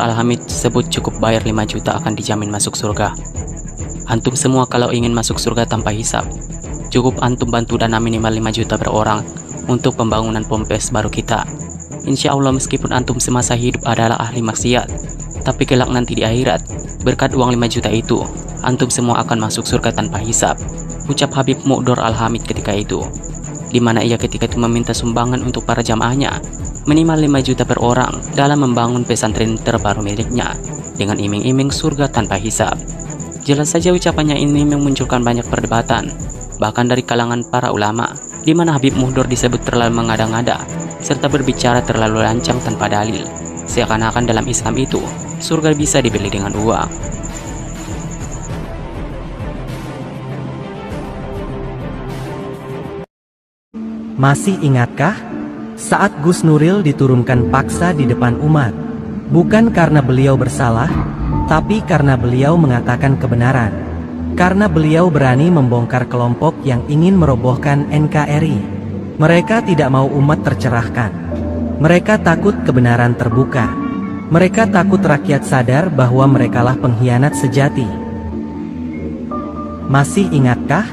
Al-Hamid sebut cukup bayar 5 juta akan dijamin masuk surga. Antum semua kalau ingin masuk surga tanpa hisab, cukup antum bantu dana minimal 5 juta per orang untuk pembangunan pompes baru kita. Insya Allah meskipun antum semasa hidup adalah ahli maksiat, tapi kelak nanti di akhirat, berkat uang 5 juta itu, antum semua akan masuk surga tanpa hisab. Ucap Habib Mu'dor Al-Hamid ketika itu, di mana ia ketika itu meminta sumbangan untuk para jamaahnya minimal 5 juta per orang dalam membangun pesantren terbaru miliknya dengan iming-iming surga tanpa hisab. Jelas saja ucapannya ini memunculkan banyak perdebatan, bahkan dari kalangan para ulama, di mana Habib Mu'dor disebut terlalu mengada-ngada serta berbicara terlalu lancang tanpa dalil, seakan-akan dalam Islam itu surga bisa dibeli dengan uang. Masih ingatkah saat Gus Nuril diturunkan paksa di depan umat? Bukan karena beliau bersalah, tapi karena beliau mengatakan kebenaran. Karena beliau berani membongkar kelompok yang ingin merobohkan NKRI. Mereka tidak mau umat tercerahkan. Mereka takut kebenaran terbuka. Mereka takut rakyat sadar bahwa merekalah pengkhianat sejati. Masih ingatkah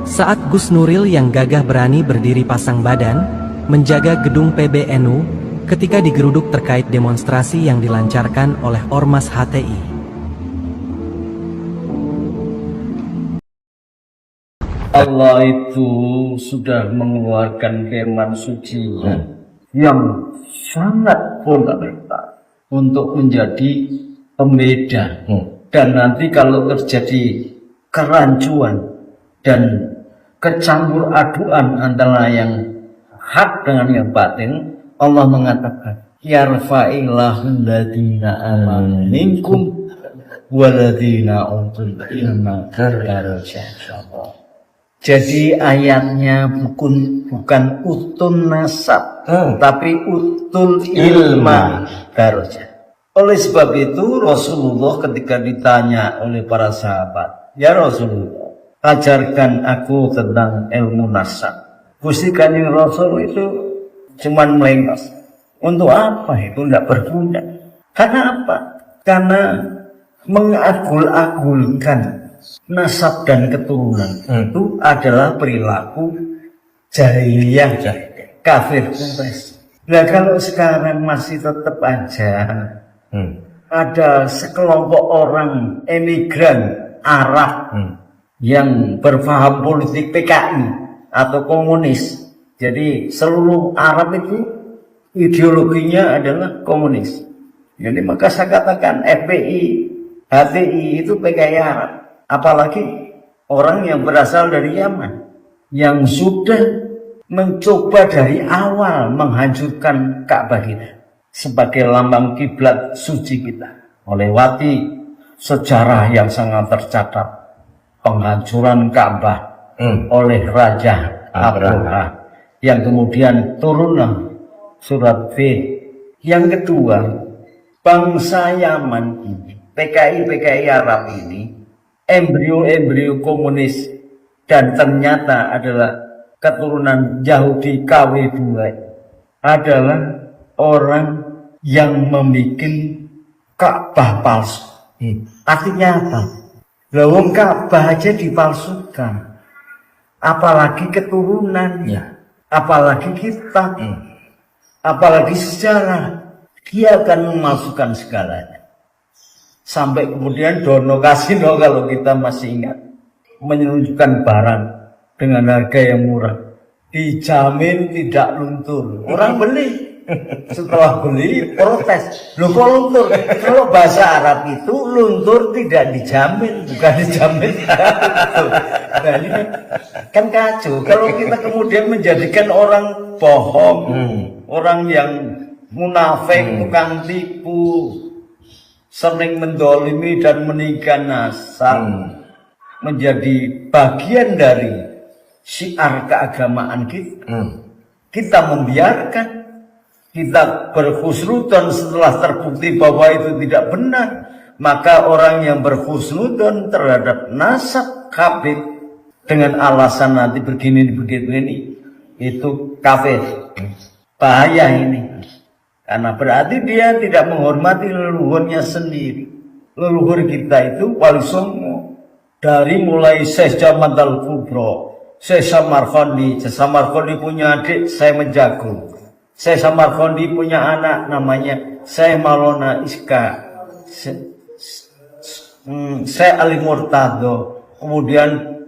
saat Gus Nuril yang gagah berani berdiri pasang badan menjaga gedung PBNU ketika digeruduk terkait demonstrasi yang dilancarkan oleh Ormas HTI? Allah itu sudah mengeluarkan firman suci yang sangat fundamental untuk menjadi pembeda. Dan nanti kalau terjadi kerancuan dan kecampur aduan antara yang hak dengan yang batin, Allah mengatakan yarfa'illahu alladhina amanu minkum waladhina utul ilma darajat. Jadi ayatnya bukan utun nasab, tapi utul ilma darajat. Oleh sebab itu Rasulullah ketika ditanya oleh para sahabat, ya Rasulullah, ajarkan aku tentang ilmu nasab. Gusti Kanjeng Rasul itu cuman melengos. Untuk apa itu? Tidak berguna. Karena apa? Karena mengagul-agulkan nasab dan keturunan itu adalah perilaku jahiliyah, kafir. Nah kalau sekarang masih tetap aja ada sekelompok orang emigran Arab yang berpaham politik PKI atau komunis. Jadi seluruh Arab itu ideologinya adalah komunis. Jadi maka saya katakan FPI, HTI itu PKI Arab. Apalagi orang yang berasal dari Yaman yang sudah mencoba dari awal menghancurkan Ka'bah kita sebagai lambang kiblat suci kita, melewati sejarah yang sangat tercatat penghancuran Ka'bah oleh Raja Abraha yang kemudian turunlah surat V. Yang kedua, bangsa Yaman ini, PKI Arab ini embrio komunis dan ternyata adalah keturunan Yahudi KW2, adalah orang yang membuat Ka'bah palsu. Artinya apa? Lawang Ka'bah aja dipalsukan, apalagi keturunannya, apalagi kitab, apalagi sejarah. Dia akan memasukkan segalanya. Sampai kemudian Dono Kasino kalau kita masih ingat, menunjukkan barang dengan harga yang murah, dijamin tidak luntur. Orang beli, setelah beli protes, loh kok luntur? Kalau bahasa Arab itu luntur tidak dijamin, bukan dijamin. Nah ini kan kacau. Kalau kita kemudian menjadikan orang bohong, orang yang munafik, tukang tipu, sering mendolimi dan meninggikan nasab, menjadi bagian dari syiar keagamaan kita. Kita membiarkan kita berhusnudon setelah terbukti bahwa itu tidak benar, maka orang yang berhusnudon terhadap nasab kafir dengan alasan nanti begini itu kafir. Bahaya ini, karena berarti dia tidak menghormati leluhurnya sendiri. Leluhur kita itu Wali Songo, dari mulai Syekh Jamal Al-Kubro, Syekh Samarqandi. Syekh Samarqandi punya adik Syekh Menjago, Syekh Samarqandi punya anak namanya Syekh Maulana Iska, Syekh Ali Murtado, kemudian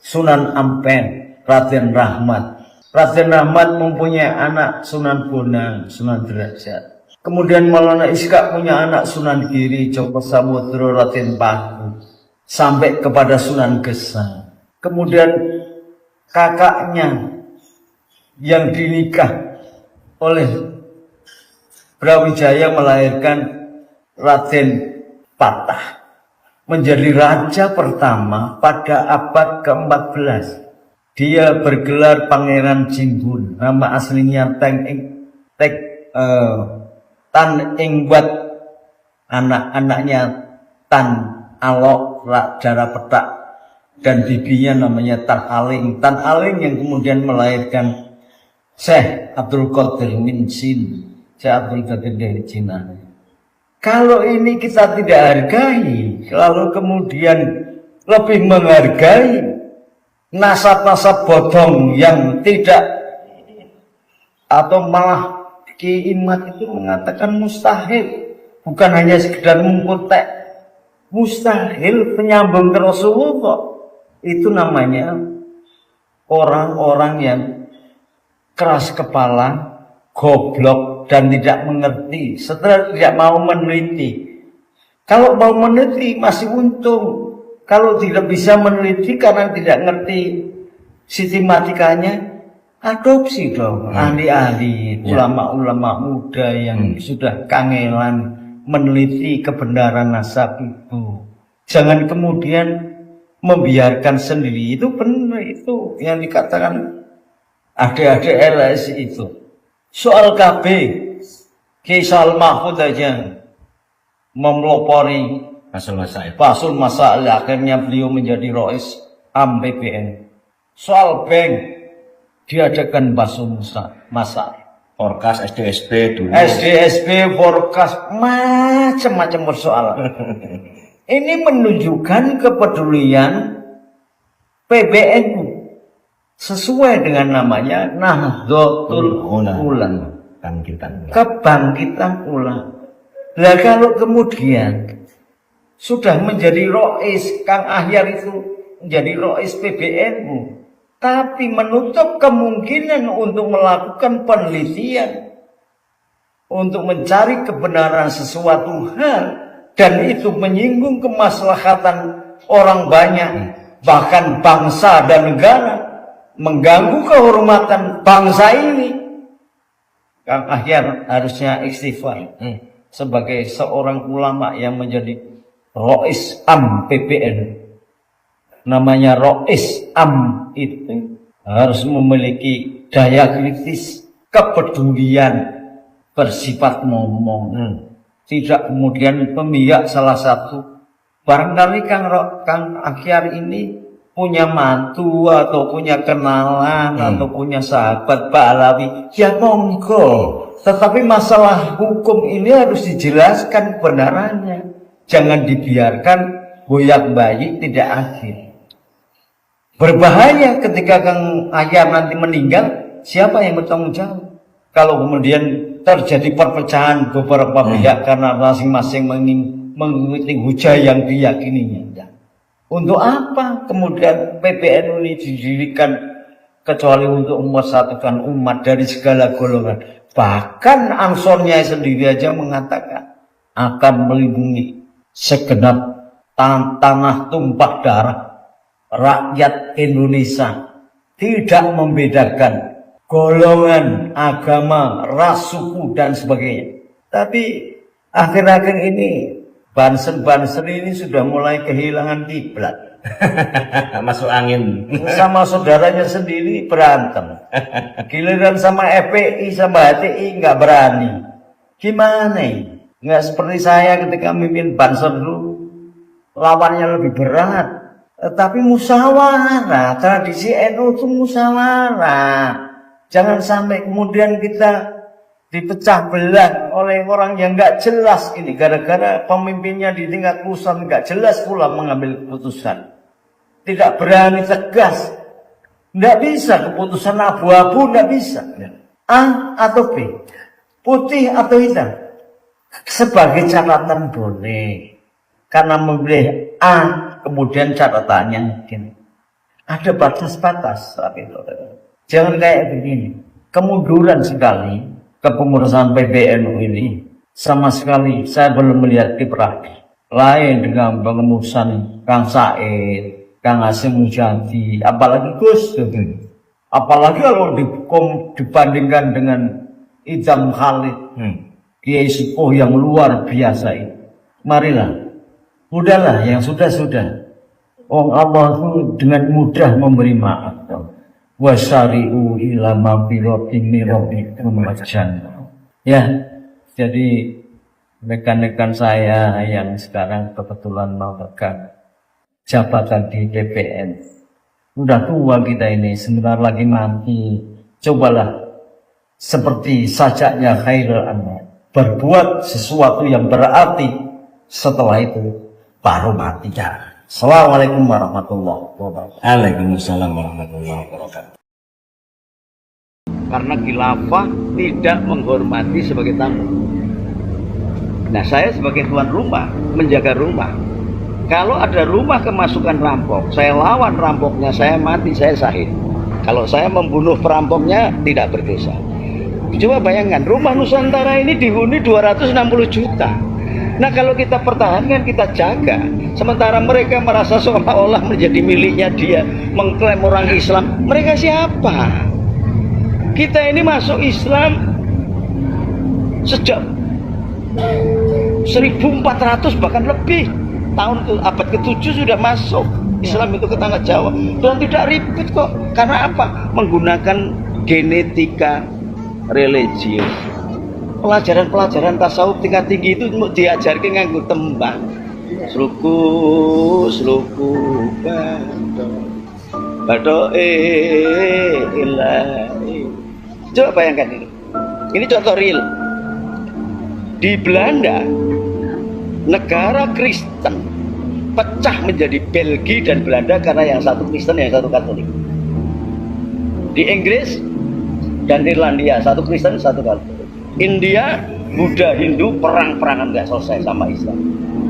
Sunan Ampen, Raden Rahmat. Raden Rahmat mempunyai anak Sunan Bonang, Sunan Derajat. Kemudian Maulana Iska punya anak Sunan Giri, Joko Samudro, Raden Paku, sampai kepada Sunan Gesang. Kemudian kakaknya yang dinikah oleh Brawijaya melahirkan Raden Patah, menjadi raja pertama pada abad ke-14. Dia bergelar Pangeran Jimbun, nama aslinya Tan Ingwat, anak-anaknya Tan Alok, Dara Petak, dan bibinya namanya Tan Aling. Tan Aling yang kemudian melahirkan Syekh Abdul Qadir min Sin, Syekh Abdul Qadir dari Cina. Kalau ini kita tidak hargai, lalu kemudian lebih menghargai nasab-nasab bodong yang tidak, atau malah Ki Imad itu mengatakan mustahil, bukan hanya sekedar mengkutek, mustahil penyambung ke Rasulullah. Itu namanya orang-orang yang keras kepala, goblok, dan tidak mengerti, setelah tidak mau meneliti. Kalau mau meneliti masih untung. Kalau tidak bisa meneliti karena tidak ngerti sistematikanya, adopsi dong ahli-ahli, ulama-ulama muda yang sudah kangelan meneliti kebenaran nasab itu. Jangan kemudian membiarkan sendiri. Itu benar, itu yang dikatakan adik-adik LSI itu. Soal KB, Kisah Mahfud aja memelopori Fasul Masail, akhirnya beliau menjadi Rois Am PBN. Soal bank diadakan Fasul Masail, Forecast SDSB dulu. SDSB, forecast, macam-macam persoalan. Ini menunjukkan kepedulian PBNU sesuai dengan namanya Nahdlatul Ulama, kebangkitan ulama. Lah kalau kemudian sudah menjadi Rois, Kang Ahyar itu menjadi Rois PBNU, tapi menutup kemungkinan untuk melakukan penelitian, untuk mencari kebenaran sesuatu hal, dan itu menyinggung kemaslahatan orang banyak, bahkan bangsa dan negara, mengganggu kehormatan bangsa ini. Kang Ahyar harusnya istighfar sebagai seorang ulama yang menjadi Rois Am PBN. Namanya Rois Am itu harus memiliki daya kritis, kepedulian, bersifat ngomong, tidak kemudian memihak salah satu. Barangkali Kang Ahyar ini punya mantu atau punya kenalan atau punya sahabat Balawi, ya monggo. Tetapi masalah hukum ini harus dijelaskan kebenarannya. Jangan dibiarkan goyak-bayi tidak adil. Berbahaya ketika Kang Ahyar nanti meninggal, siapa yang bertanggung jawab? Kalau kemudian terjadi perpecahan beberapa pihak karena masing-masing mengikuti hujah yang diyakininya. Untuk apa kemudian PBNU ini didirikan kecuali untuk mempersatukan umat dari segala golongan? Bahkan Ansornya sendiri aja mengatakan akan melindungi segenap tanah tumpah darah rakyat Indonesia, tidak membedakan golongan, agama, ras, suku, dan sebagainya. Tapi akhir-akhir ini Banser ini sudah mulai kehilangan kiblat. Masuk angin. Sama saudaranya sendiri berantem. Giliran sama FPI sama HTI nggak berani. Gimana ini? Nggak seperti saya ketika mimpin Banser dulu. Lawannya lebih berat. Tapi musyawarah. Tradisi NU itu musyawarah. Jangan sampai kemudian kita dipecah belah oleh orang yang nggak jelas ini. Gara-gara pemimpinnya di tingkat pusat nggak jelas pula mengambil keputusan. Tidak berani tegas, nggak bisa keputusan abu-abu, nggak bisa. A atau B, putih atau hitam, sebagai catatan boleh. Karena memilih A, kemudian catatannya mungkin ada batas-batas. Jangan kayak begini, kemunduran sekali kepengurusan PBNU ini. Sama sekali saya belum melihat kiprah lain dengan pengemusan Kang Said, Kang Hasyim Mujadi, apalagi Gus Dur. Apalagi kalau dibandingkan dengan Idham Khalid, Kiai Sepuh yang luar biasa itu. Marilah, udahlah yang sudah-sudah. Allah itu dengan mudah memberi maaf. Wasari'u ila maghfiratin min rabbikum wa jannah. Ya, jadi rekan-rekan saya yang sekarang kebetulan mau pegang jabatan di BPN. Udah tua kita ini, sebentar lagi mati. Cobalah seperti sajaknya Khairul Anwar, berbuat sesuatu yang berarti, setelah itu baru mati. Ya. Assalamualaikum warahmatullahi wabarakatuh. Waalaikumsalam warahmatullahi wabarakatuh. Karena khilafah tidak menghormati sebagai tamu. Nah, saya sebagai tuan rumah menjaga rumah. Kalau ada rumah kemasukan rampok, saya lawan rampoknya, saya mati, saya sahid. Kalau saya membunuh perampoknya, tidak berdosa. Coba bayangkan, rumah Nusantara ini dihuni 260 juta. Nah, kalau kita pertahankan, kita jaga, sementara mereka merasa seolah-olah menjadi miliknya dia, mengklaim orang Islam. Mereka siapa? Kita ini masuk Islam sejak 1400 bahkan lebih. Tahun abad ke-7 sudah masuk Islam itu ke tanah Jawa dan tidak ribet kok. Karena apa? Menggunakan genetika religius. Pelajaran-pelajaran tasawuf tingkat tinggi itu diajarkan nganggo tembang. Sluku bado ilahi. Coba bayangkan ini. Ini contoh real. Di Belanda, negara Kristen pecah menjadi Belgia dan Belanda karena yang satu Kristen, yang satu Katolik. Di Inggris dan Irlandia, satu Kristen, satu Katolik. India, Buddha, Hindu, perang-perangan nggak selesai sama Islam.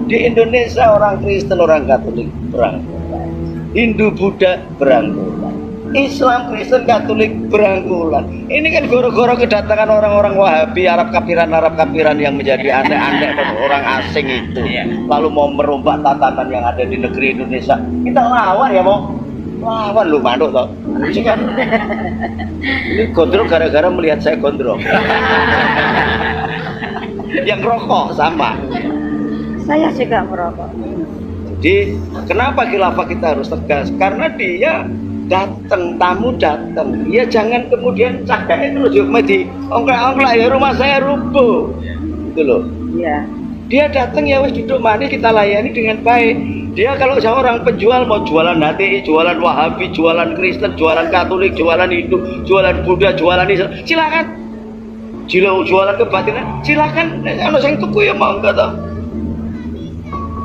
Di Indonesia orang Kristen, orang Katolik berangkulan. Hindu, Buddha berangkulan. Islam, Kristen, Katolik berangkulan. Ini kan goro-goro kedatangan orang-orang Wahabi, Arab kafiran yang menjadi aneh-aneh dan orang asing itu. Lalu mau merombak tatanan yang ada di negeri Indonesia. Kita lawan ya, mau lawan lu manuk toh. Ini gondrong gara-gara melihat saya gondrong. Yang rokok sama. Saya juga merokok. Jadi kenapa khilafah kita harus tegas? Karena dia datang, tamu datang, ya jangan kemudian cagain terus yuk di ongklak-ongklak ya rumah saya rubuh, gitu loh. Iya. Dia datang ya wes duduk manis, kita layani dengan baik. Dia kalau seorang penjual mau jualan HTI, jualan Wahabi, jualan Kristen, jualan Katolik, jualan Hindu, jualan Buddha, jualan Islam, silakan. Jualan kebatinan, silakan. Kalau saya tuku ya mau enggak toh.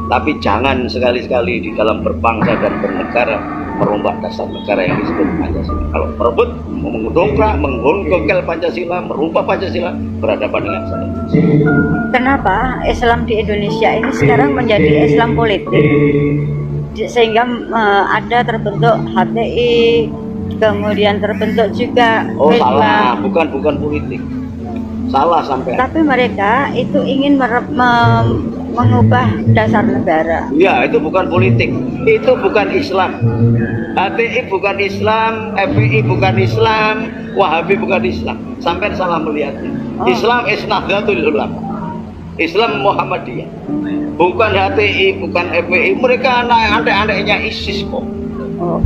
Tapi jangan sekali-sekali di dalam berbangsa dan bernegara merombak dasar negara yang disebut Pancasila. Kalau merebut, mengudongkrak, menggongkel Pancasila, merubah Pancasila, berhadapan dengan saya. Kenapa Islam di Indonesia ini sekarang menjadi Islam politik? Sehingga ada terbentuk HTI, kemudian terbentuk juga salah, bukan politik. Salah sampai. Tapi mereka itu ingin mengubah dasar negara. Ya, itu bukan politik. Itu bukan Islam. HTI bukan Islam, FPI bukan Islam, Wahabi bukan Islam. Sampai salah melihatnya. Islam is nahdlatul ulama. Islam Muhammadiyah, bukan HTI, bukan FPI. Mereka anak-anaknya ISIS kok.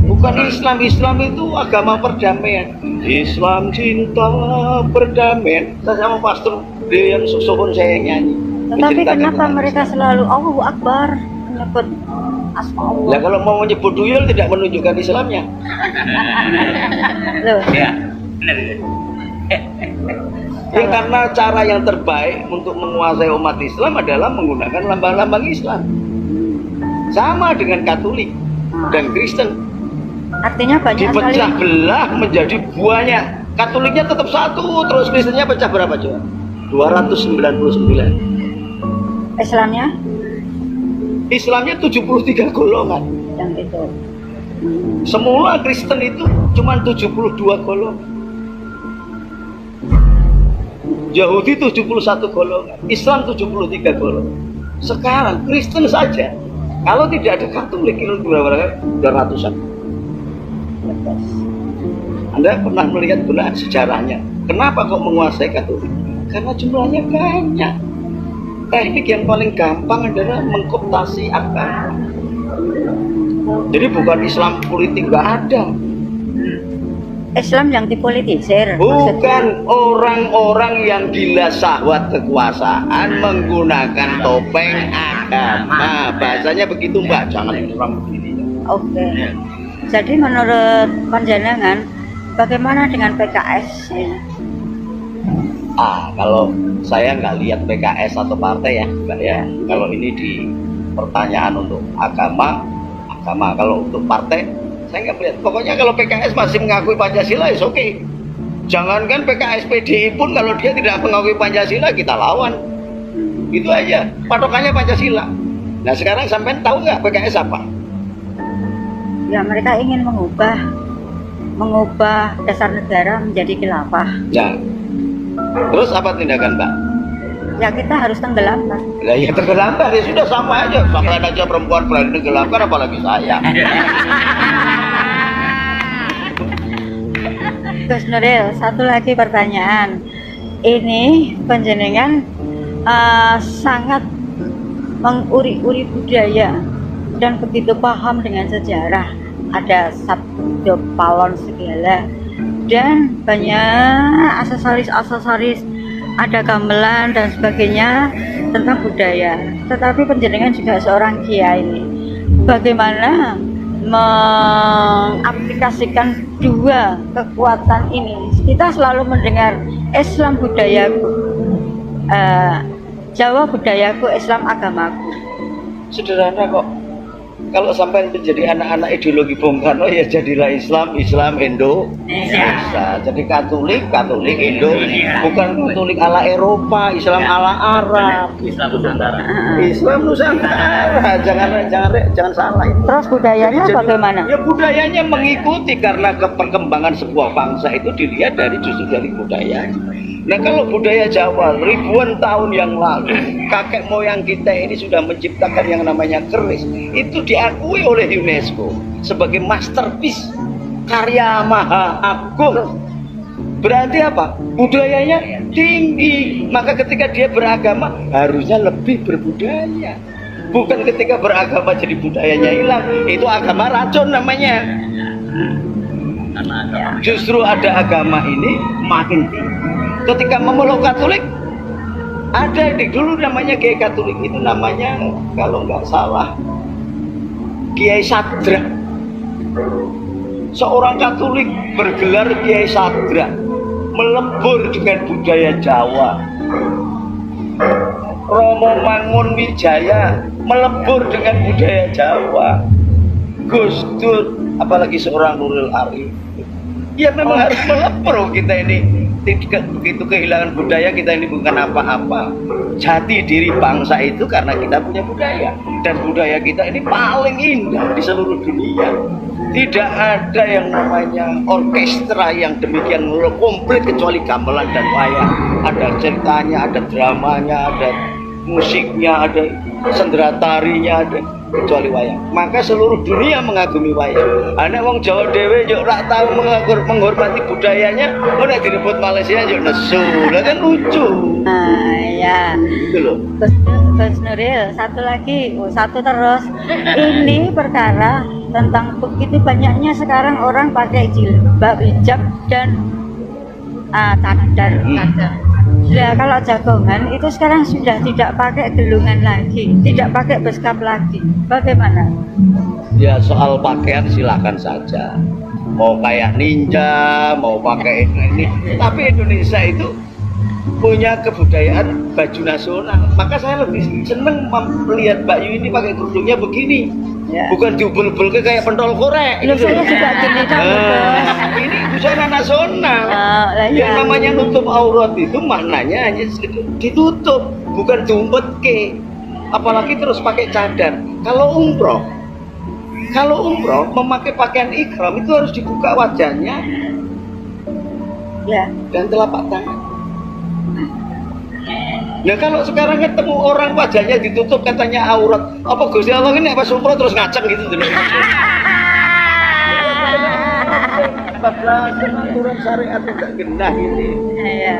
Bukan Islam. Islam itu agama perdamaian. Islam cinta perdamaian. Saya sama pastor dia yang sohon saya nyanyi. Tetapi menceritakan kenapa tentang mereka Islam. selalu Allahu Akbar menyebut asma Allah? Ya kalau mau menyebut duyul tidak menunjukkan Islamnya. Loh, Ya. Ya karena cara yang terbaik untuk menguasai umat Islam adalah menggunakan lambang-lambang Islam. Sama dengan Katolik dan Kristen. artinya banyak sekali. Dipecah belah menjadi banyak. Katoliknya tetap satu, terus Kristennya pecah berapa coba? 299. Islamnya Islamnya 73 golongan. yang itu. Semula Kristen itu cuma 72 golongan. Yahudi 71 golongan, Islam 73 golongan. Sekarang Kristen saja, kalau tidak ada Katolik itu berapa? 200-an. Anda pernah melihat belahan sejarahnya? Kenapa kok menguasai Katolik? Karena jumlahnya banyak. Teknik yang paling gampang adalah mengkooptasi agama. Jadi bukan Islam politik, nggak ada. Islam yang dipolitisir. Bukan orang-orang yang gila syahwat kekuasaan menggunakan topeng agama. Bahasanya begitu Mbak, jangan orang begini. Oke. Jadi menurut panjenengan bagaimana dengan PKS ini? Kalau saya nggak lihat PKS atau partai ya Mbak ya. Kalau ini di pertanyaan untuk agama. Kalau untuk partai saya nggak melihat. Pokoknya kalau PKS masih mengakui Pancasila, is oke. Jangankan PKS PDI pun kalau dia tidak mengakui Pancasila kita lawan. Itu aja. Patokannya Pancasila. Nah sekarang sampean tahu nggak PKS apa? Ya mereka ingin mengubah dasar negara menjadi khilafah. Ya. Terus apa tindakan Mbak? Ya kita harus tenggelamkan. Lah ya tenggelamkan ya sudah sama aja. Sampai aja perempuan berani tenggelamkan apalagi saya. Gus Nuril, satu lagi pertanyaan. Ini panjenengan sangat menguri-uri budaya dan begitu paham dengan sejarah. Ada sabdo palon segala dan banyak aksesoris, ada gamelan dan sebagainya tentang budaya. Tetapi panjenengan juga seorang kiai ini. Bagaimana mengaplikasikan dua kekuatan ini? Kita selalu mendengar Islam budayaku, Jawa budayaku, Islam agamaku. Sederhana kok. Kalau sampai menjadi anak-anak ideologi Bung Karno ya jadilah Islam Indonesia. Jadi Katolik Indo, bukan Katolik ala Eropa, Islam ala Arab. Islam Nusantara. Islam Nusantara. Jangan salah itu. Terus budayanya bagaimana? Ya budayanya mengikuti karena perkembangan sebuah bangsa itu dilihat justru dari budaya. Nah kalau budaya Jawa ribuan tahun yang lalu kakek moyang kita ini sudah menciptakan yang namanya keris, itu diakui oleh UNESCO sebagai masterpiece, karya maha agung. Berarti apa? Budayanya tinggi. Maka ketika dia beragama harusnya lebih berbudaya. Bukan ketika beragama jadi budayanya hilang. Itu agama racun namanya. Justru ada agama ini makin tinggi. Ketika memeluk Katolik, ada dulu namanya Kiai Katolik itu namanya kalau nggak salah Kiai Sadra. Seorang Katolik bergelar Kiai Sadra, melebur dengan budaya Jawa. Romo Mangun Wijaya melebur dengan budaya Jawa. Gus Dur, apalagi seorang Nuril Arif. Ya memang harus melebur kita ini. Begitu kehilangan budaya kita ini bukan apa-apa. Jati diri bangsa itu karena kita punya budaya, dan budaya kita ini paling indah di seluruh dunia. Tidak ada yang namanya orkestra yang demikian komplit kecuali gamelan dan wayang. Ada ceritanya, ada dramanya, ada musiknya, ada sendera tarinya, ada kecuali wayang. Maka seluruh dunia mengagumi wayang. Anak wong Jawa dhewe yo ora tahu menghormati budayanya, nek direbut Malaysia yo nesu. Lah kan lucu. Ya. Gitu loh. Gus Nuril, satu lagi, satu terus. Ini perkara tentang begitu banyaknya sekarang orang pakai jilbab, hijab dan cadar. Ya, kalau jagongan itu sekarang sudah tidak pakai gelungan lagi, tidak pakai beskap lagi. Bagaimana? Ya soal pakaian silakan saja. Mau kayak ninja, mau pakai ini. Tapi Indonesia itu punya kebudayaan baju nasional. Maka saya lebih seneng melihat Mbak Yu ini pakai kerudungnya begini. Ya. Bukan diubel-ubel kayak pentol korek. Loh, saya juga gini Ini busana nasional. Yang Yang namanya nutup aurat itu maknanya hanya ditutup, bukan diumpet ke. Apalagi terus pakai cadar. Kalau umroh memakai pakaian ihram itu harus dibuka wajahnya ya. dan telapak tangan. Ya kalau sekarang ketemu orang wajahnya ditutup katanya aurat, apa Gusti Allah ini apa umroh terus ngaceng gitu dulu. Aturan syariat tidak genah ini. Iya.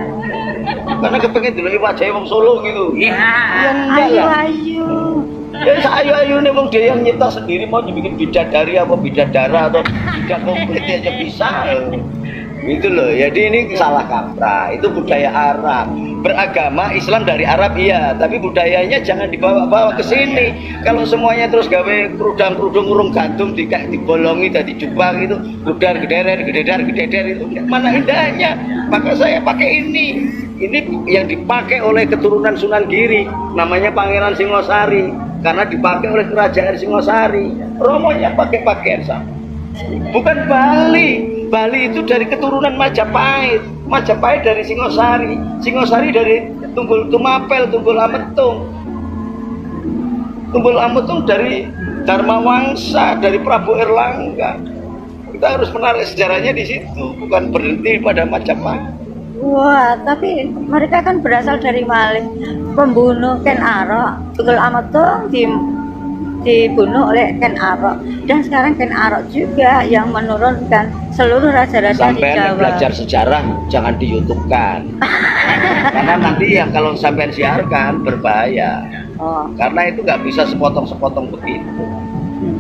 Karena kepengen dulu wajahnya wong Solo gitu. Ayu. Ya ayu-ayu nih wong dia yang nyipta sendiri mau dibikin bidadari apa bidadara atau tidak komplit aja bisa. Gitu loh. Jadi ini salah kaprah. Itu budaya Arab. Beragama Islam dari Arab iya, tapi budayanya jangan dibawa-bawa ke sini. Kalau semuanya terus gawe kerudung urung gantung dibolongi tadi jubah gitu, gedar gededer itu mana indahnya. Maka saya pakai ini. Ini yang dipakai oleh keturunan Sunan Giri, namanya Pangeran Singosari, karena dipakai oleh kerajaan Singosari. Romonya pakai pakaian sama. Bukan Bali. Bali itu dari keturunan Majapahit. Majapahit dari Singosari. Singosari dari Tunggul Tumapel, Tunggul Ametung. Tunggul Ametung dari Dharma Wangsa, dari Prabu Erlangga. Kita harus menarik sejarahnya di situ, bukan berhenti pada Majapahit. Wah, tapi mereka kan berasal dari Malih. Pembunuh Ken Arok, Tunggul Ametung dibunuh oleh Ken Arok, dan sekarang Ken Arok juga yang menurunkan seluruh raja-raja di Sampai Jawa. belajar sejarah jangan di YouTube-kan. Karena nanti yang kalau sampai siarkan berbahaya. Karena itu nggak bisa sepotong-sepotong begitu.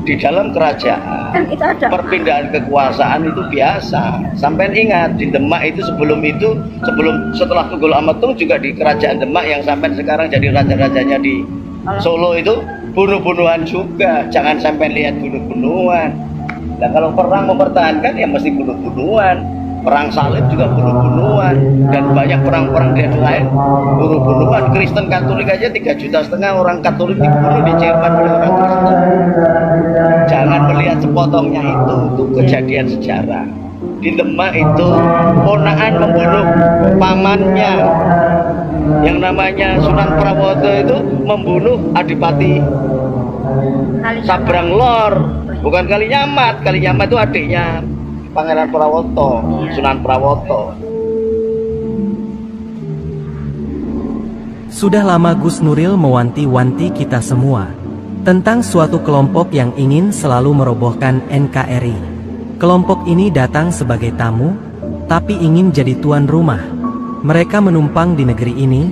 Di dalam kerajaan Kan itu ada perpindahan kekuasaan itu biasa. Sampai ingat di Demak itu setelah Tunggul Ametung juga di kerajaan Demak yang sampai sekarang jadi raja-rajanya di Solo itu bunuh-bunuhan juga. Jangan sampai lihat bunuh-bunuhan. Nah kalau perang mempertahankan ya mesti bunuh-bunuhan. Perang salib juga bunuh-bunuhan. Dan banyak perang-perang yang lain bunuh-bunuhan. Kristen Katolik aja 3,5 juta orang Katolik dibunuh di Jerman oleh orang Kristen. Jangan melihat sepotongnya itu kejadian sejarah. Di Demak itu ponakan membunuh pamannya yang namanya Sunan Prawoto itu membunuh Adipati Sabrang Lor, bukan Kalinyamat. Kalinyamat itu adiknya Pangeran Prawoto, Sunan Prawoto. Sudah lama Gus Nuril mewanti-wanti kita semua tentang suatu kelompok yang ingin selalu merobohkan NKRI. Kelompok ini datang sebagai tamu, tapi ingin jadi tuan rumah. Mereka menumpang di negeri ini,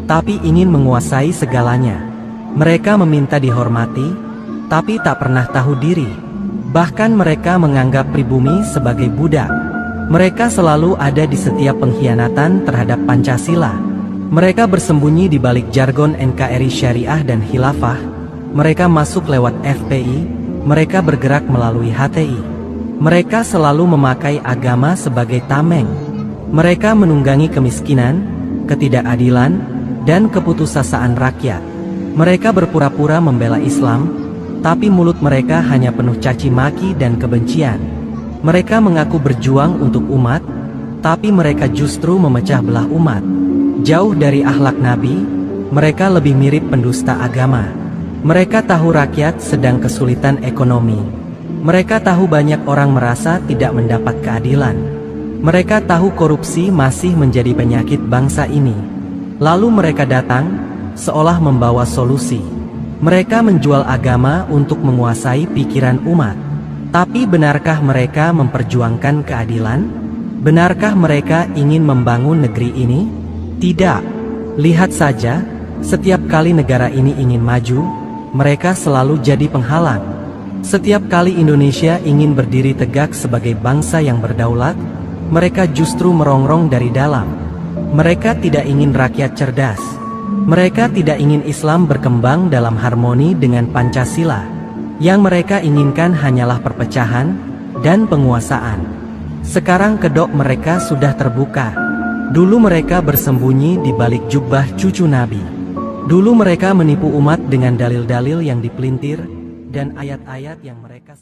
tapi ingin menguasai segalanya. Mereka meminta dihormati, tapi tak pernah tahu diri. Bahkan mereka menganggap pribumi sebagai budak. Mereka selalu ada di setiap pengkhianatan terhadap Pancasila. Mereka bersembunyi di balik jargon NKRI Syariah dan Khilafah. Mereka masuk lewat FPI, mereka bergerak melalui HTI. Mereka selalu memakai agama sebagai tameng. Mereka menunggangi kemiskinan, ketidakadilan, dan keputusasaan rakyat. Mereka berpura-pura membela Islam, tapi mulut mereka hanya penuh caci maki dan kebencian. Mereka mengaku berjuang untuk umat, tapi mereka justru memecah belah umat. Jauh dari akhlak Nabi, mereka lebih mirip pendusta agama. Mereka tahu rakyat sedang kesulitan ekonomi. Mereka tahu banyak orang merasa tidak mendapat keadilan. Mereka tahu korupsi masih menjadi penyakit bangsa ini. Lalu mereka datang, seolah membawa solusi. Mereka menjual agama untuk menguasai pikiran umat. Tapi benarkah mereka memperjuangkan keadilan? Benarkah mereka ingin membangun negeri ini? Tidak. Lihat saja, setiap kali negara ini ingin maju, mereka selalu jadi penghalang. Setiap kali Indonesia ingin berdiri tegak sebagai bangsa yang berdaulat, mereka justru merongrong dari dalam. Mereka tidak ingin rakyat cerdas. Mereka tidak ingin Islam berkembang dalam harmoni dengan Pancasila. Yang mereka inginkan hanyalah perpecahan dan penguasaan. Sekarang kedok mereka sudah terbuka. Dulu mereka bersembunyi di balik jubah cucu Nabi. Dulu mereka menipu umat dengan dalil-dalil yang dipelintir dan ayat-ayat yang mereka